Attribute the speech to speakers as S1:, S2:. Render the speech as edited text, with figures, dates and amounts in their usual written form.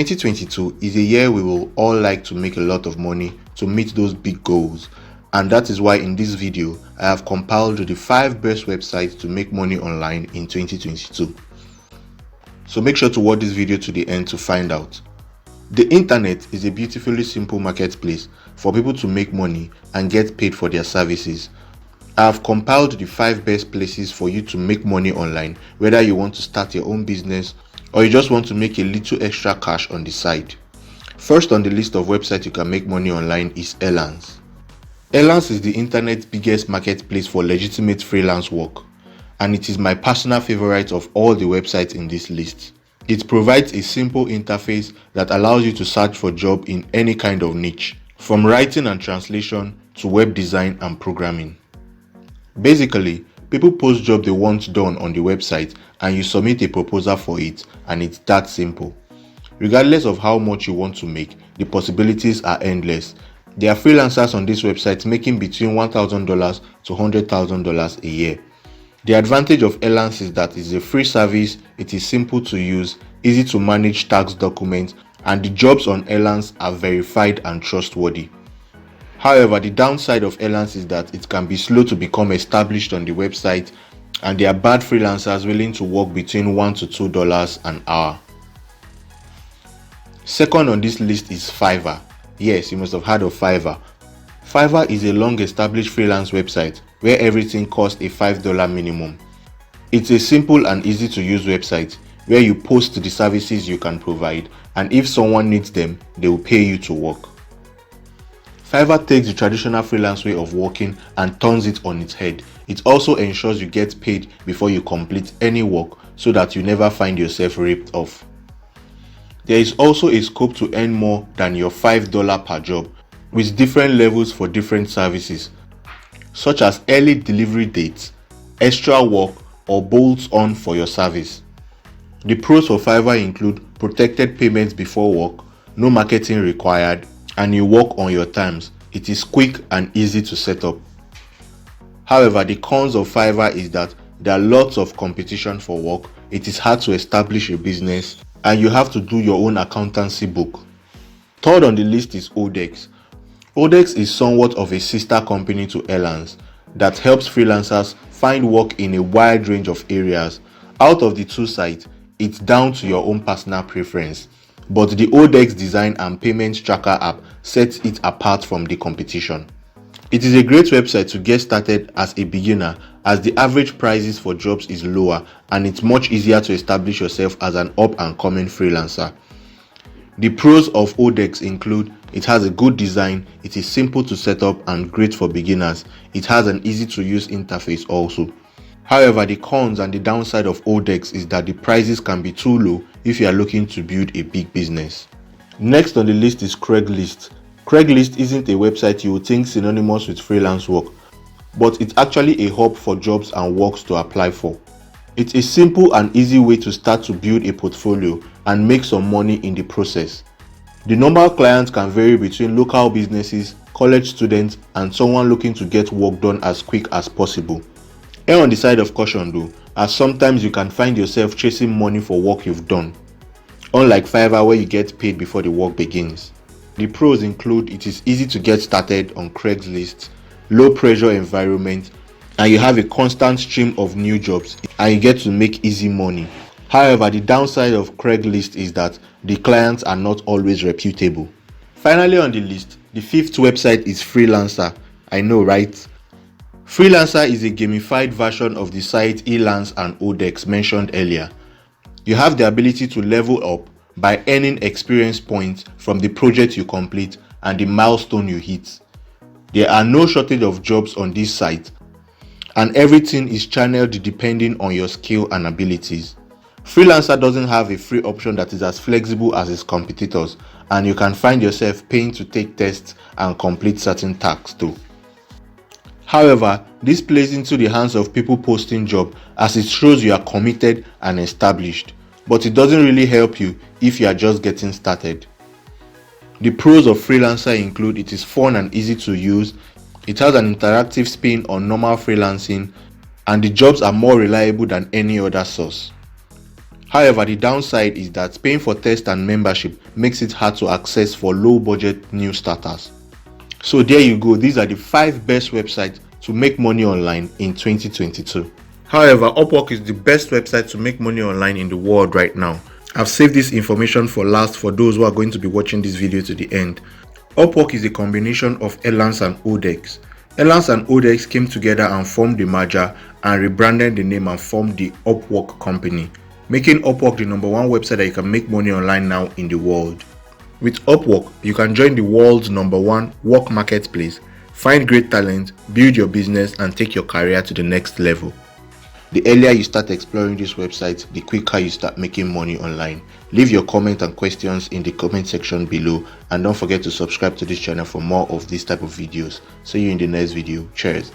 S1: 2022 is a year we will all like to make a lot of money to meet those big goals, and that is why in this video I have compiled the 5 best websites to make money online in 2022. So make sure to watch this video to the end to find out. The internet is a beautifully simple marketplace for people to make money and get paid for their services. I have compiled the 5 best places for you to make money online, whether you want to start your own business or you just want to make a little extra cash on the side. First on the list of websites you can make money online is Elance. Elance is the internet's biggest marketplace for legitimate freelance work, and it is my personal favorite of all the websites in this list. It provides a simple interface that allows you to search for jobs in any kind of niche, from writing and translation to web design and programming. Basically, people post jobs they want done on the website and you submit a proposal for it, and it's that simple. Regardless of how much you want to make, the possibilities are endless. There are freelancers on this website making between $1,000 to $100,000 a year. The advantage of Elance is that it's a free service, it is simple to use, easy to manage tax documents, and the jobs on Elance are verified and trustworthy. However, the downside of Elance is that it can be slow to become established on the website, and there are bad freelancers willing to work between $1 to $2 an hour. Second on this list is Fiverr. Yes, you must have heard of Fiverr. Fiverr is a long-established freelance website where everything costs a $5 minimum. It's a simple and easy to use website where you post the services you can provide, and if someone needs them, they will pay you to work. Fiverr takes the traditional freelance way of working and turns it on its head. It also ensures you get paid before you complete any work so that you never find yourself ripped off. There is also a scope to earn more than your $5 per job, with different levels for different services, such as early delivery dates, extra work, or bolts on for your service. The pros for Fiverr include protected payments before work, no marketing required, and you work on your terms. It is quick and easy to set up. However, the cons of Fiverr is that there are lots of competition for work, it is hard to establish a business, and you have to do your own accountancy book. Third on the list is Odex. Odex is somewhat of a sister company to Elance that helps freelancers find work in a wide range of areas. Out of the two sites, it's down to your own personal preference, but the Odex design and payment tracker app sets it apart from the competition. It is a great website to get started as a beginner, as the average prices for jobs is lower and it's much easier to establish yourself as an up-and-coming freelancer. The pros of Odex include it has a good design, it is simple to set up and great for beginners. It has an easy to use interface also. However, the cons and the downside of Odex is that the prices can be too low if you are looking to build a big business. Next on the list is Craigslist. Craigslist isn't a website you would think synonymous with freelance work, but it's actually a hub for jobs and works to apply for. It's a simple and easy way to start to build a portfolio and make some money in the process. The normal clients can vary between local businesses, college students, and someone looking to get work done as quick as possible. Err on the side of caution though, as sometimes you can find yourself chasing money for work you've done, unlike Fiverr where you get paid before the work begins. The pros include it is easy to get started on Craigslist, low pressure environment, and you have a constant stream of new jobs and you get to make easy money. However, the downside of Craigslist is that the clients are not always reputable. Finally on the list, the 5th website is Freelancer. I know, right? Freelancer is a gamified version of the site Elance and Odex mentioned earlier. You have the ability to level up by earning experience points from the project you complete and the milestone you hit. There are no shortage of jobs on this site, and everything is channeled depending on your skill and abilities. Freelancer doesn't have a free option that is as flexible as its competitors, and you can find yourself paying to take tests and complete certain tasks too. However, this plays into the hands of people posting jobs as it shows you are committed and established, but it doesn't really help you if you are just getting started. The pros of Freelancer include it is fun and easy to use, it has an interactive spin on normal freelancing, and the jobs are more reliable than any other source. However, the downside is that paying for test and membership makes it hard to access for low budget new starters. So there you go, these are the 5 best websites to make money online in 2022. However, Upwork is the best website to make money online in the world right now. I've saved this information for last for those who are going to be watching this video to the end. Upwork is a combination of Elance and Odex. Elance and Odex came together and formed the merger and rebranded the name and formed the Upwork company, making Upwork the #1 website that you can make money online now in the world. With Upwork, you can join the world's #1 work marketplace, find great talent, build your business, and take your career to the next level. The earlier you start exploring this website, the quicker you start making money online. Leave your comments and questions in the comment section below, and don't forget to subscribe to this channel for more of this type of videos. See you in the next video. Cheers.